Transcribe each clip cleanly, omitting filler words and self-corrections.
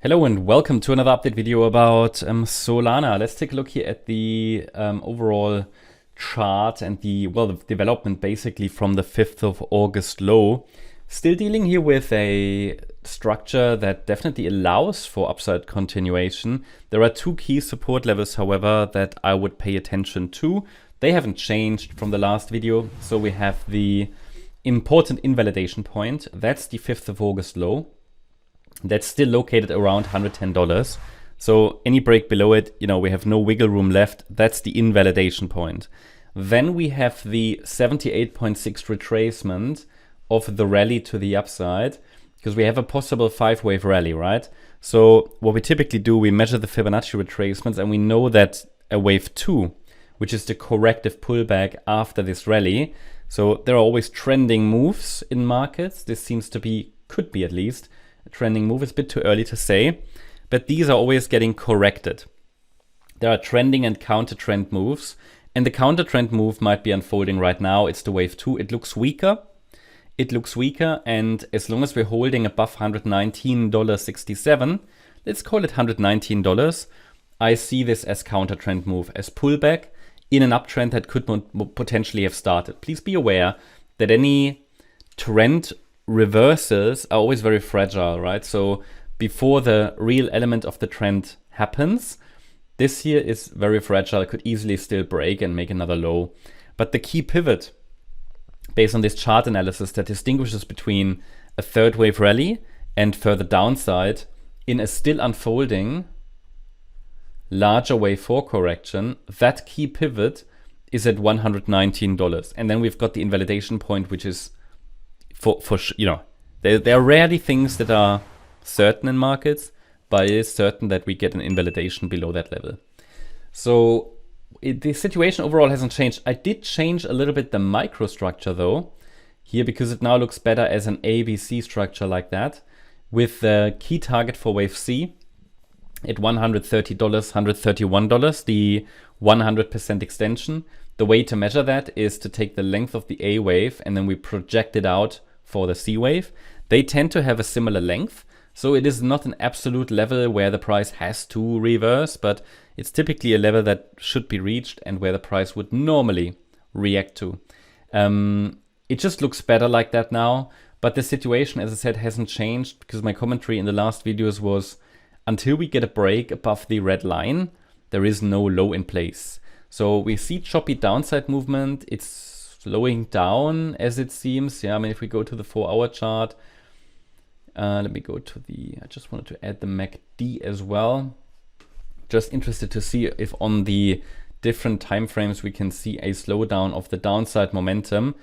Hello and welcome to another update video about Solana. Let's take a look here at the overall chart and the development basically from the 5th of August low. Still dealing here with a structure that definitely allows for upside continuation. There are two key support levels, however, that I would pay attention to. They haven't changed from the last video. So we have the important invalidation point. That's the 5th of August low. That's still located around $110. So any break below it, we have no wiggle room left. That's the invalidation point. Then we have the 78.6 retracement of the rally to the upside, because we have a possible 5-wave rally, right? So what we typically do, we measure the Fibonacci retracements, and we know that a wave 2, which is the corrective pullback after this rally. So there are always trending moves in markets. This seems to be, could be at least, a trending move. Is a bit too early to say, but these are always getting corrected. There are trending and counter trend moves, and the counter trend move might be unfolding right now. It's the wave 2. It looks weaker. And as long as we're holding above $119.67, let's call it $119, I see this as counter trend move, as pullback in an uptrend that could potentially have started. Please be aware that any trend reversals are always very fragile, right? So before the real element of the trend happens, this here is very fragile. It could easily still break and make another low. But the key pivot, based on this chart analysis that distinguishes between a third wave rally and further downside in a still unfolding larger wave 4 correction, that key pivot is at $119. And then we've got the invalidation point, which is there are rarely things that are certain in markets, but it is certain that we get an invalidation below that level. So the situation overall hasn't changed. I did change a little bit the microstructure though here, because it now looks better as an ABC structure like that, with the key target for wave C at $130, $131, the 100% extension. The way to measure that is to take the length of the A wave and then we project it out for the C wave. They tend to have a similar length, so it is not an absolute level where the price has to reverse, but it's typically a level that should be reached and where the price would normally react to. It just looks better like that now, but the situation, as I said, hasn't changed, because my commentary in the last videos was until we get a break above the red line, there is no low in place. So we see choppy downside movement. It's slowing down as it seems. Yeah, I mean, if we go to the 4-hour chart, let me go to I just wanted to add the MACD as well. Just interested to see if on the different time frames we can see a slowdown of the downside momentum.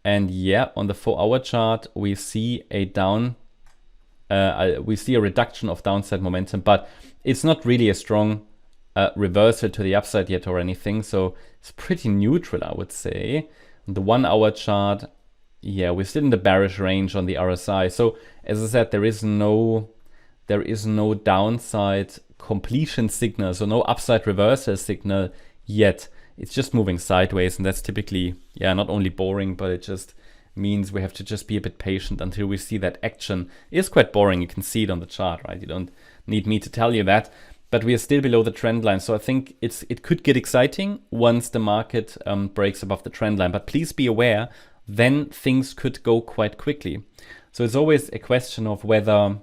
And yeah, on the 4-hour chart, we see a reduction of downside momentum, but it's not really a strong reversal to the upside yet or anything. So it's pretty neutral, I would say. On the 1-hour chart, yeah, we're still in the bearish range on the RSI. So as I said, there is no downside completion signal, so no upside reversal signal yet. It's just moving sideways, and that's typically, yeah, not only boring, but it just means we have to just be a bit patient until we see that action. It is quite boring. You can see it on the chart, right? You don't need me to tell you that. But we are still below the trend line. So I think it could get exciting once the market breaks above the trend line. But please be aware, then things could go quite quickly. So it's always a question of whether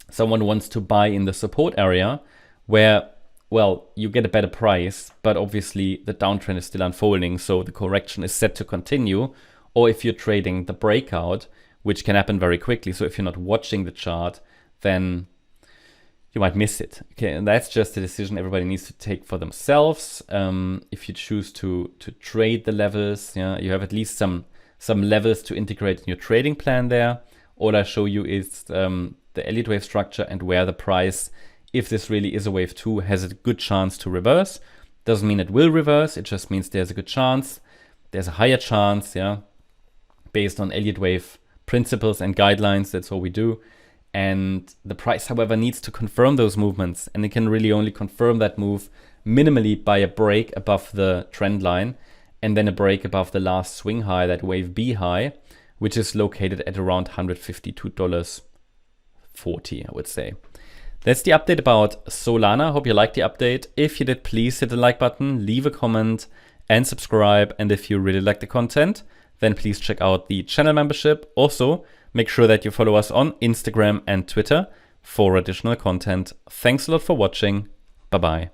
someone wants to buy in the support area where, well, you get a better price, but obviously the downtrend is still unfolding, so the correction is set to continue. Or if you're trading the breakout, which can happen very quickly. So if you're not watching the chart, then you might miss it. Okay, and that's just a decision everybody needs to take for themselves. If you choose to trade the levels, yeah, you have at least some levels to integrate in your trading plan there. All I show you is the Elliott wave structure and where the price, if this really is a wave 2, has a good chance to reverse. Doesn't mean it will reverse. It just means there's a good chance. There's a higher chance, yeah, based on Elliott wave principles and guidelines. That's all we do. And the price, however, needs to confirm those movements, and it can really only confirm that move minimally by a break above the trend line and then a break above the last swing high, that wave B high, which is located at around $152.40, I would say. That's the update about Solana. Hope you liked the update. If you did, please hit the like button, leave a comment, and subscribe. And if you really like the content, then please check out the channel membership. Also, make sure that you follow us on Instagram and Twitter for additional content. Thanks a lot for watching. Bye-bye.